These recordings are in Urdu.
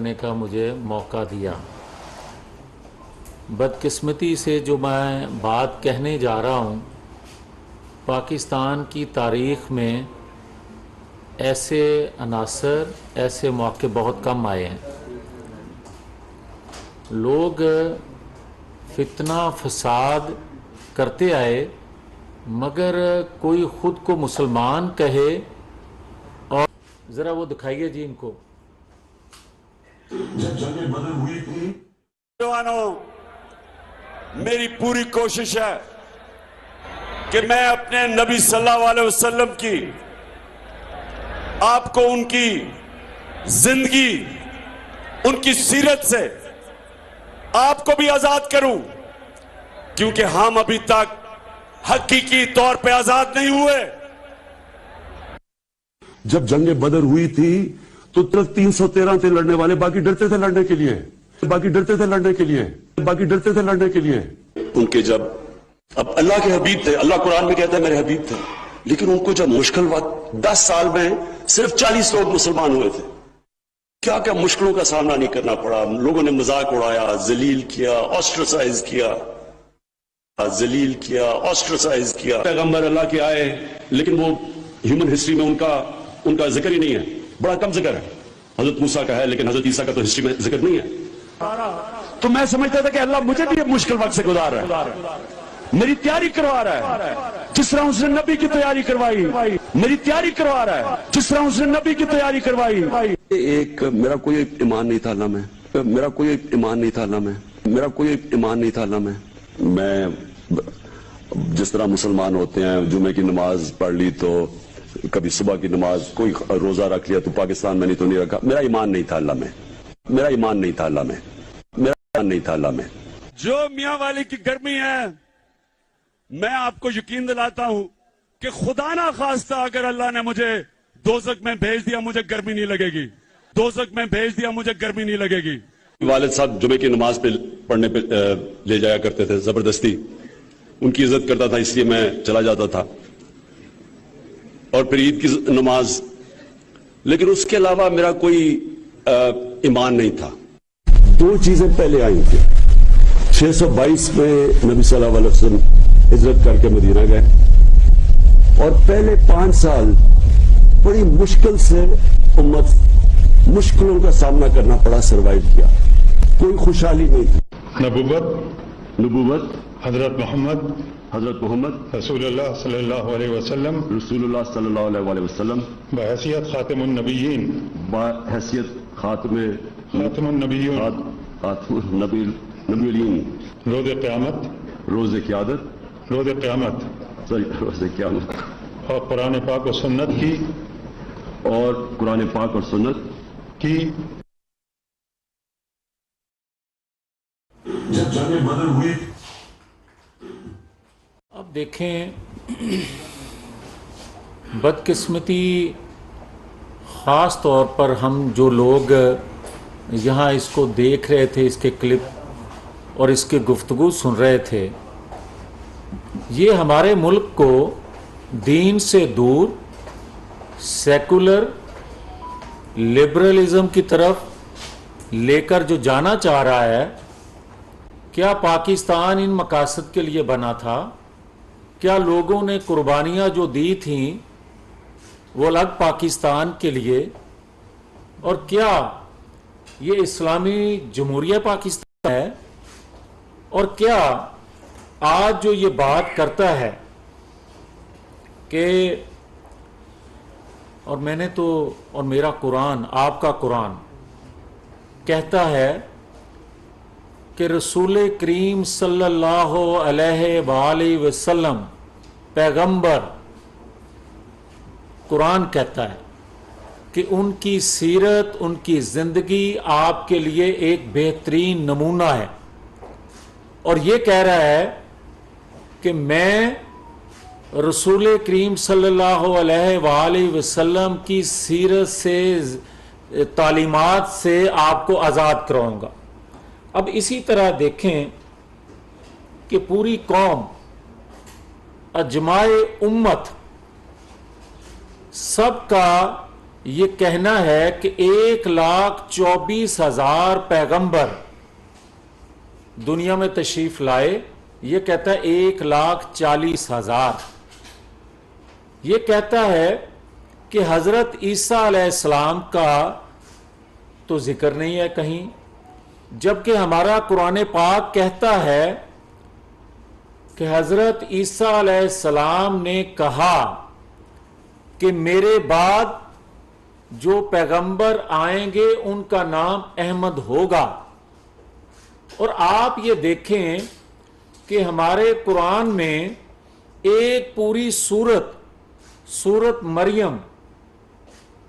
کرنے کا مجھے موقع دیا۔ بدقسمتی سے جو میں بات کہنے جا رہا ہوں، پاکستان کی تاریخ میں ایسے عناصر، ایسے موقع بہت کم آئے ہیں۔ لوگ فتنہ فساد کرتے آئے، مگر کوئی خود کو مسلمان کہے، اور ذرا وہ دکھائیے جی ان کو۔ جب جنگ بدر ہوئی تھی، نوجوانوں، میری پوری کوشش ہے کہ میں اپنے نبی صلی اللہ علیہ وسلم کی، آپ کو ان کی زندگی، ان کی سیرت سے آپ کو بھی آزاد کروں، کیونکہ ہم ابھی تک حقیقی طور پہ آزاد نہیں ہوئے۔ جب جنگ بدر ہوئی تھی تو 313 تھے لڑنے والے، باقی ڈرتے تھے لڑنے کے لیے، باقی ڈرتے تھے لڑنے کے لیے، باقی ڈرتے تھے لڑنے کے لیے۔ ان کے جب اب اللہ کے حبیب تھے، اللہ قرآن میں کہتا ہے میرے حبیب تھے، لیکن ان کو جب مشکل وقت 10 سال میں صرف 40 لوگ مسلمان ہوئے تھے، کیا کیا مشکلوں کا سامنا نہیں کرنا پڑا۔ لوگوں نے مذاق اڑایا، ذلیل کیا، آسٹرسائز کیا، ذلیل کیا، آسٹرسائز کیا۔ پیغمبر اللہ کے آئے، لیکن وہ ہیومن ہسٹری میں ان کا ذکر ہی نہیں ہے، بڑا کم ذکر ہے۔ حضرت موسیٰ کا ہے، لیکن حضرت عیسیٰ کا تو ہسٹری میں ذکر نہیں ہے۔ تو میں سمجھتا تھا کہ اللہ مجھے بھی مشکل وقت سے گزار رہا ہے، میری تیاری کروا رہا ہے، جس طرح اس نے نبی کی تیاری کروائی، میری تیاری کروا رہا ہے جس طرح اس نے نبی کی تیاری کروائی۔ میرا کوئی ایمان نہیں تھا اللہ میں، میرا کوئی ایمان نہیں تھا اللہ میں، میرا کوئی ایمان نہیں تھا اللہ میں۔ میں جس طرح مسلمان ہوتے ہیں، جمعے کی نماز پڑھ لی تو کبھی صبح کی نماز، کوئی روزہ رکھ لیا تو پاکستان میں نہیں تو نہیں رکھا، میرا ایمان نہیں تھا اللہ میں، میرا ایمان نہیں تھا اللہ میں، میرا ایمان نہیں تھا اللہ میں۔ جو میاں والی کی گرمی ہے، میں آپ کو یقین دلاتا ہوں کہ خدا نہ خواستہ اگر اللہ نے مجھے دوزخ میں بھیج دیا، مجھے گرمی نہیں لگے گی، دوزخ میں بھیج دیا مجھے گرمی نہیں لگے گی۔ والد صاحب جمعے کی نماز پہ پڑھنے پہ لے جایا کرتے تھے زبردستی، ان کی عزت کرتا تھا اس لیے میں چلا جاتا تھا، اور پھر عید کی نماز، لیکن اس کے علاوہ میرا کوئی ایمان نہیں تھا۔ 2 چیزیں پہلے آئی تھی۔ 622 میں نبی صلی اللہ علیہ وسلم ہجرت کر کے مدینہ گئے، اور پہلے 5 سال بڑی مشکل سے امت مشکلوں کا سامنا کرنا پڑا، سروائیو کیا، کوئی خوشحالی نہیں تھی۔ نبوت حضرت محمد رسول اللہ صلی اللہ علیہ وسلم بحیثیت خاتم النبیین، بحیثیت خاتم النبی، نبی الین، روز قیامت، اور قرآن پاک و سنت کی، کی جب جنگ بدر ہوئی تھی، اب دیکھیں، بدقسمتی خاص طور پر ہم جو لوگ یہاں اس کو دیکھ رہے تھے، اس کے کلپ اور اس کی گفتگو سن رہے تھے، یہ ہمارے ملک کو دین سے دور سیکولر لبرلزم کی طرف لے کر جو جانا چاہ رہا ہے۔ کیا پاکستان ان مقاصد کے لیے بنا تھا؟ کیا لوگوں نے قربانیاں جو دی تھیں وہ الگ پاکستان کے لیے؟ اور کیا یہ اسلامی جمہوریہ پاکستان ہے؟ اور کیا آج جو یہ بات کرتا ہے کہ، اور میں نے تو، اور میرا قرآن، آپ کا قرآن کہتا ہے کہ رسول کریم صلی اللہ علیہ وآلہ وسلم پیغمبر، قرآن کہتا ہے کہ ان کی سیرت، ان کی زندگی آپ کے لیے ایک بہترین نمونہ ہے، اور یہ کہہ رہا ہے کہ میں رسول کریم صلی اللہ علیہ وآلہ وسلم کی سیرت سے، تعلیمات سے آپ کو آزاد کراؤں گا۔ اب اسی طرح دیکھیں کہ پوری قوم، اجماع امت، سب کا یہ کہنا ہے کہ 1,24,000 پیغمبر دنیا میں تشریف لائے، یہ کہتا ہے 1,40,000. یہ کہتا ہے کہ حضرت عیسیٰ علیہ السلام کا تو ذکر نہیں ہے کہیں، جبکہ ہمارا قرآن پاک کہتا ہے کہ حضرت عیسیٰ علیہ السلام نے کہا کہ میرے بعد جو پیغمبر آئیں گے ان کا نام احمد ہوگا. اور آپ یہ دیکھیں کہ ہمارے قرآن میں ایک پوری سورت مریم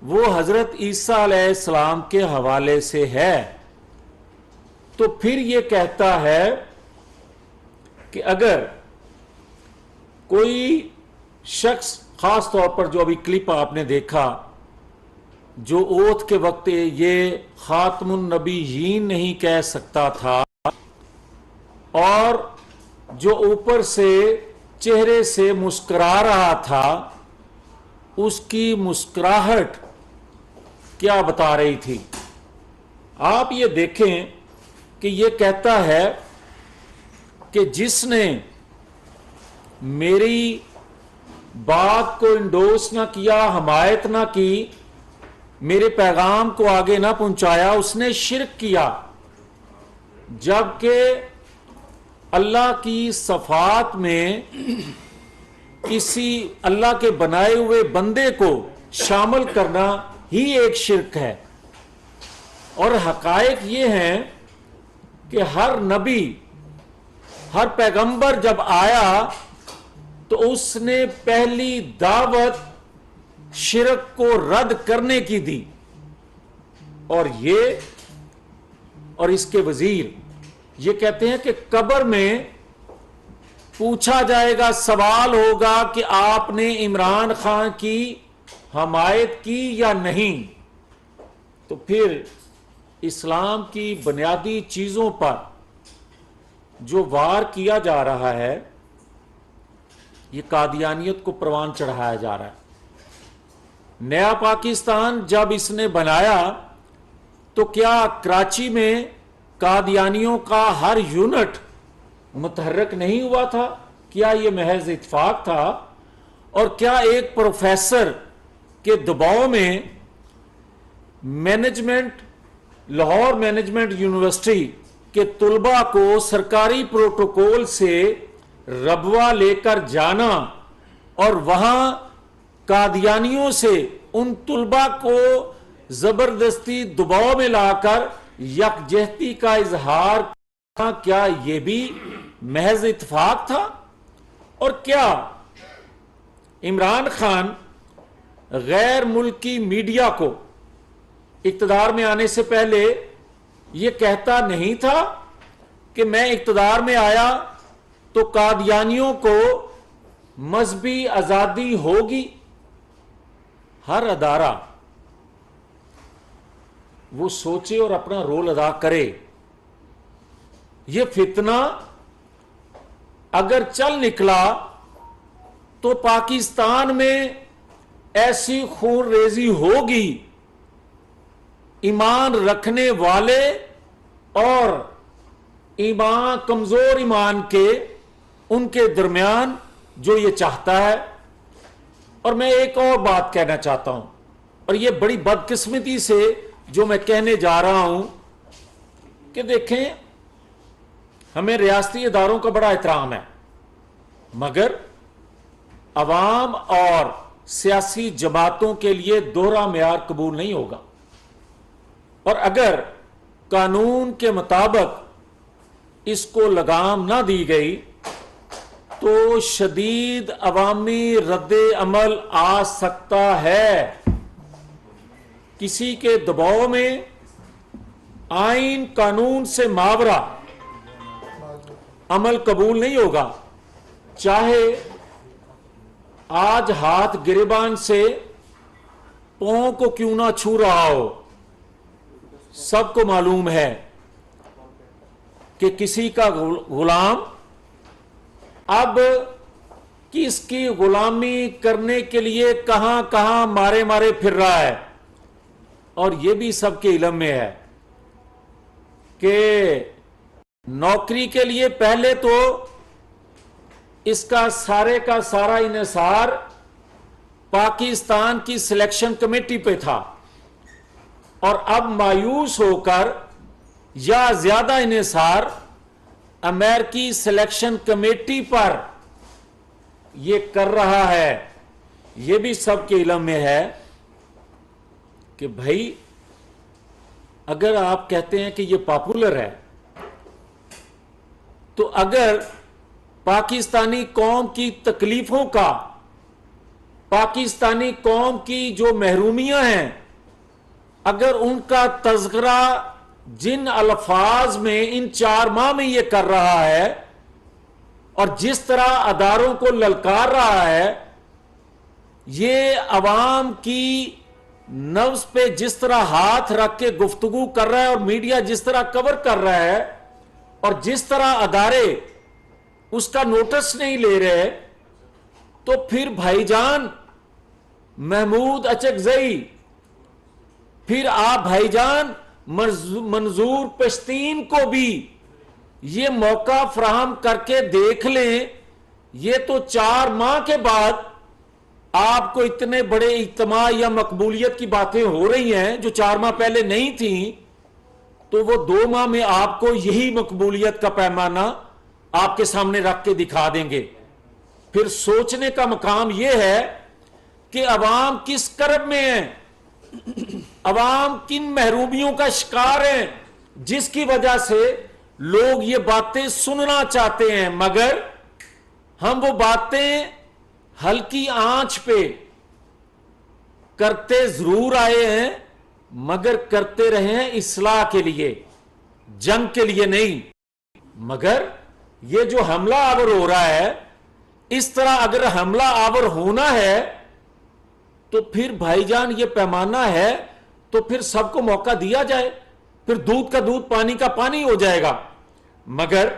وہ حضرت عیسیٰ علیہ السلام کے حوالے سے ہے. تو پھر یہ کہتا ہے کہ اگر کوئی شخص، خاص طور پر جو ابھی کلپ آپ نے دیکھا، جو اوت کے وقت یہ خاتم النبیین نہیں کہہ سکتا تھا اور جو اوپر سے چہرے سے مسکرا رہا تھا، اس کی مسکراہٹ کیا بتا رہی تھی؟ آپ یہ دیکھیں کہ یہ کہتا ہے کہ جس نے میری بات کو انڈوس نہ کیا، حمایت نہ کی، میرے پیغام کو آگے نہ پہنچایا، اس نے شرک کیا. جبکہ اللہ کی صفات میں کسی اللہ کے بنائے ہوئے بندے کو شامل کرنا ہی ایک شرک ہے. اور حقائق یہ ہیں کہ ہر نبی، ہر پیغمبر جب آیا تو اس نے پہلی دعوت شرک کو رد کرنے کی دی. اور اس کے وزیر یہ کہتے ہیں کہ قبر میں پوچھا جائے گا، سوال ہوگا کہ آپ نے عمران خان کی حمایت کی یا نہیں. تو پھر اسلام کی بنیادی چیزوں پر جو وار کیا جا رہا ہے، یہ قادیانیت کو پروان چڑھایا جا رہا ہے. نیا پاکستان جب اس نے بنایا تو کیا کراچی میں قادیانیوں کا ہر یونٹ متحرک نہیں ہوا تھا؟ کیا یہ محض اتفاق تھا؟ اور کیا ایک پروفیسر کے دباؤ میں لاہور مینجمنٹ یونیورسٹی کے طلباء کو سرکاری پروٹوکول سے ربوہ لے کر جانا اور وہاں قادیانیوں سے ان طلباء کو زبردستی دباؤ میں لا کر یکجہتی کا اظہار کرنا، کیا یہ بھی محض اتفاق تھا؟ اور کیا عمران خان غیر ملکی میڈیا کو اقتدار میں آنے سے پہلے یہ کہتا نہیں تھا کہ میں اقتدار میں آیا تو قادیانیوں کو مذہبی آزادی ہوگی؟ ہر ادارہ وہ سوچے اور اپنا رول ادا کرے. یہ فتنہ اگر چل نکلا تو پاکستان میں ایسی خون ریزی ہوگی، ایمان رکھنے والے اور کمزور ایمان کے ان کے درمیان جو یہ چاہتا ہے. اور میں ایک اور بات کہنا چاہتا ہوں، اور یہ بڑی بدقسمتی سے جو میں کہنے جا رہا ہوں، کہ دیکھیں ہمیں ریاستی اداروں کا بڑا احترام ہے، مگر عوام اور سیاسی جماعتوں کے لیے دوہرا معیار قبول نہیں ہوگا. اور اگر قانون کے مطابق اس کو لگام نہ دی گئی تو شدید عوامی رد عمل آ سکتا ہے. کسی کے دباؤ میں آئین قانون سے ماورا عمل قبول نہیں ہوگا، چاہے آج ہاتھ گریبان سے پاؤں کو کیوں نہ چھو رہا ہو. سب کو معلوم ہے کہ کسی کا غلام اب کس کی غلامی کرنے کے لیے کہاں کہاں مارے پھر رہا ہے. اور یہ بھی سب کے علم میں ہے کہ نوکری کے لیے پہلے تو اس کا سارا انحصار پاکستان کی سلیکشن کمیٹی پہ تھا، اور اب مایوس ہو کر یا زیادہ انحصار امریکی سلیکشن کمیٹی پر یہ کر رہا ہے۔ یہ بھی سب کے علم میں ہے کہ بھائی اگر آپ کہتے ہیں کہ یہ پاپولر ہے، تو اگر پاکستانی قوم کی تکلیفوں کا، پاکستانی قوم کی جو محرومیاں ہیں، اگر ان کا تذکرہ جن الفاظ میں ان 4 ماہ میں یہ کر رہا ہے، اور جس طرح اداروں کو للکار رہا ہے، یہ عوام کی نفس پہ جس طرح ہاتھ رکھ کے گفتگو کر رہا ہے، اور میڈیا جس طرح کور کر رہا ہے، اور جس طرح ادارے اس کا نوٹس نہیں لے رہے، تو پھر بھائی جان محمود اچکزئی، پھر آپ بھائی جان منظور پشتین کو بھی یہ موقع فراہم کر کے دیکھ لیں۔ یہ تو 4 ماہ کے بعد آپ کو اتنے بڑے اجتماع یا مقبولیت کی باتیں ہو رہی ہیں جو 4 ماہ پہلے نہیں تھیں، تو وہ 2 ماہ میں آپ کو یہی مقبولیت کا پیمانہ آپ کے سامنے رکھ کے دکھا دیں گے۔ پھر سوچنے کا مقام یہ ہے کہ عوام کس کرب میں ہیں، عوام کن محرومیوں کا شکار ہیں، جس کی وجہ سے لوگ یہ باتیں سننا چاہتے ہیں، مگر ہم وہ باتیں ہلکی آنچ پہ کرتے ضرور آئے ہیں، مگر کرتے رہے ہیں اصلاح کے لیے، جنگ کے لیے نہیں۔ مگر یہ جو حملہ آور ہو رہا ہے، اس طرح اگر حملہ آور ہونا ہے تو پھر بھائی جان یہ پیمانہ ہے، تو پھر سب کو موقع دیا جائے، پھر دودھ کا دودھ پانی کا پانی ہو جائے گا۔ مگر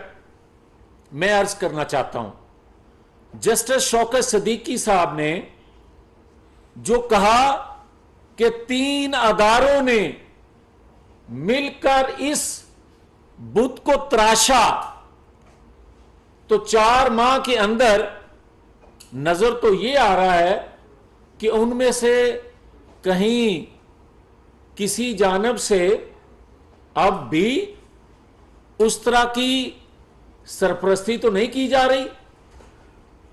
میں عرض کرنا چاہتا ہوں، جسٹس شوکت صدیقی صاحب نے جو کہا کہ 3 اداروں نے مل کر اس بت کو تراشا، تو 4 ماہ کے اندر نظر تو یہ آ رہا ہے کہ ان میں سے کہیں کسی جانب سے اب بھی اس طرح کی سرپرستی تو نہیں کی جا رہی۔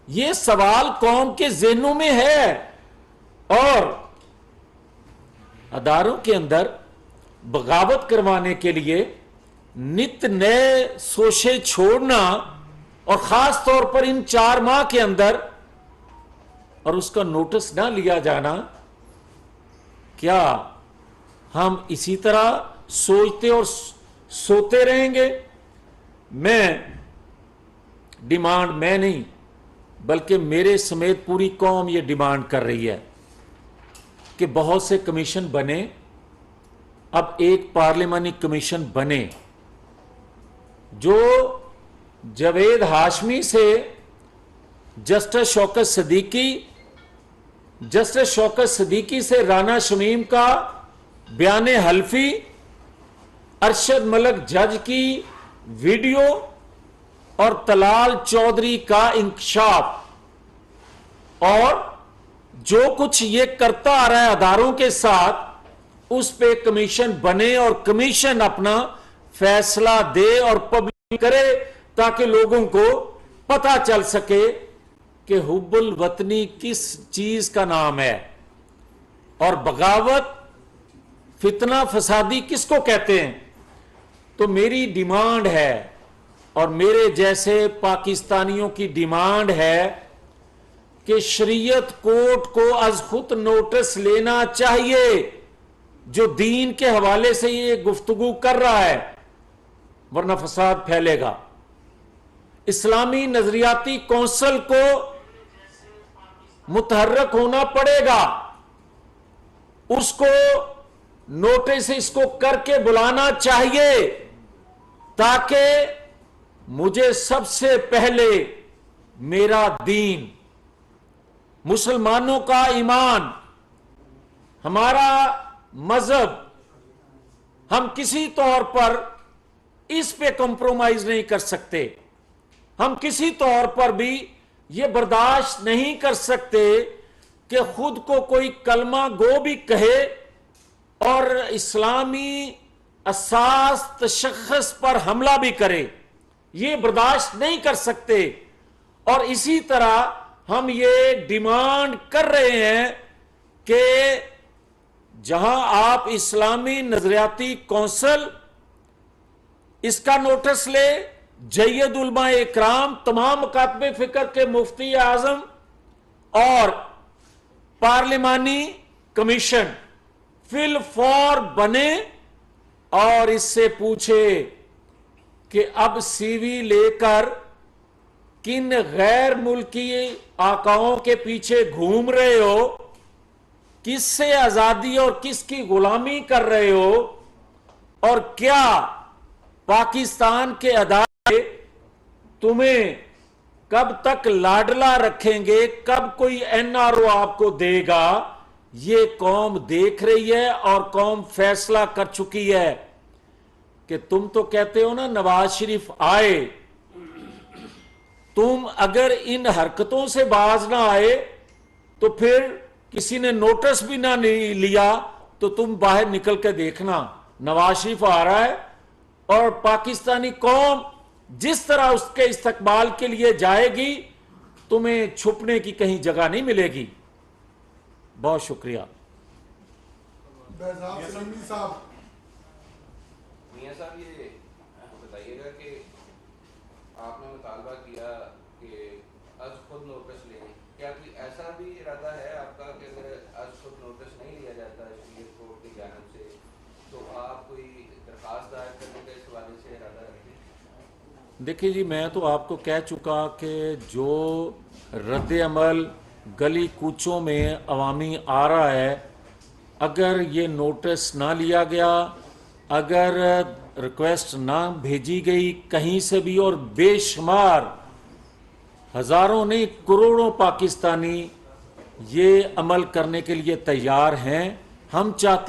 یہ سوال قوم کے ذہنوں میں ہے، اور اداروں کے اندر بغاوت کروانے کے لیے نت نئے سوچے چھوڑنا، اور خاص طور پر ان 4 ماہ کے اندر، اور اس کا نوٹس نہ لیا جانا، کیا ہم اسی طرح سوچتے اور سوتے رہیں گے؟ ڈیمانڈ میں نہیں بلکہ میرے سمیت پوری قوم یہ ڈیمانڈ کر رہی ہے کہ بہت سے کمیشن بنے، اب ایک پارلیمانی کمیشن بنے جو جاوید ہاشمی سے جسٹس شوکت صدیقی سے رانا شمیم کا بیان حلفی، ارشد ملک جج کی ویڈیو، اور طلال چودھری کا انکشاف، اور جو کچھ یہ کرتا آ رہا ہے اداروں کے ساتھ، اس پہ کمیشن بنے اور کمیشن اپنا فیصلہ دے اور پبلک کرے، تاکہ لوگوں کو پتہ چل سکے کہ حب الوطنی کس چیز کا نام ہے، اور بغاوت، فتنہ فسادی کس کو کہتے ہیں۔ تو میری ڈیمانڈ ہے، اور میرے جیسے پاکستانیوں کی ڈیمانڈ ہے، کہ شریعت کورٹ کو از خود نوٹس لینا چاہیے جو دین کے حوالے سے یہ گفتگو کر رہا ہے، ورنہ فساد پھیلے گا۔ اسلامی نظریاتی کونسل کو متحرک ہونا پڑے گا، اس کو نوٹس اس کو کر کے بلانا چاہیے، تاکہ مجھے سب سے پہلے میرا دین، مسلمانوں کا ایمان، ہمارا مذہب، ہم کسی طور پر اس پہ کمپرومائز نہیں کر سکتے. ہم کسی طور پر بھی یہ برداشت نہیں کر سکتے کہ خود کو کوئی کلمہ گو بھی کہے اور اسلامی اساس تشخص پر حملہ بھی کرے. یہ برداشت نہیں کر سکتے. اور اسی طرح ہم یہ ڈیمانڈ کر رہے ہیں کہ جہاں آپ اسلامی نظریاتی کونسل اس کا نوٹس لے، جید علماء اکرام، تمام مکاتب فکر کے مفتی اعظم اور پارلیمانی کمیشن فی الفور بنے اور اس سے پوچھے کہ اب سی وی لے کر کن غیر ملکی آقاؤں کے پیچھے گھوم رہے ہو، کس سے آزادی اور کس کی غلامی کر رہے ہو، اور کیا پاکستان کے ادارے تمہیں کب تک لاڈلا رکھیں گے، کب کوئی این آر او آپ کو دے گا. یہ قوم دیکھ رہی ہے اور قوم فیصلہ کر چکی ہے کہ تم تو کہتے ہو نا نواز شریف آئے، تم اگر ان حرکتوں سے باز نہ آئے تو پھر کسی نے نوٹس بھی نہ لیا تو تم باہر نکل کے دیکھنا نواز شریف آ رہا ہے اور پاکستانی قوم جس طرح اس کے استقبال کے لیے جائے گی تمہیں چھپنے کی کہیں جگہ نہیں ملے گی. بہت شکریہ. میاں صاحب یہ بتائیے گا کہ آپ نے مطالبہ کیا کہ از خود نوٹس لیں، کیا کوئی ایسا بھی ارادہ ہے آپ کا کہ اگر از خود نوٹس نہیں لیا جاتا شریعت کورٹ کی جانب سے تو آپ کوئی درخواست دائر کرنے کا اس حوالے سے ارادہ رکھتے ہیں؟ دیکھیے جی، میں تو آپ کو کہہ چکا کہ جو رد عمل گلی کوچوں میں عوامی آ رہا ہے، اگر یہ نوٹس نہ لیا گیا، اگر ریکویسٹ نہ بھیجی گئی کہیں سے بھی، اور بے شمار ہزاروں نہیں کروڑوں پاکستانی یہ عمل کرنے کے لیے تیار ہیں. ہم چاہتے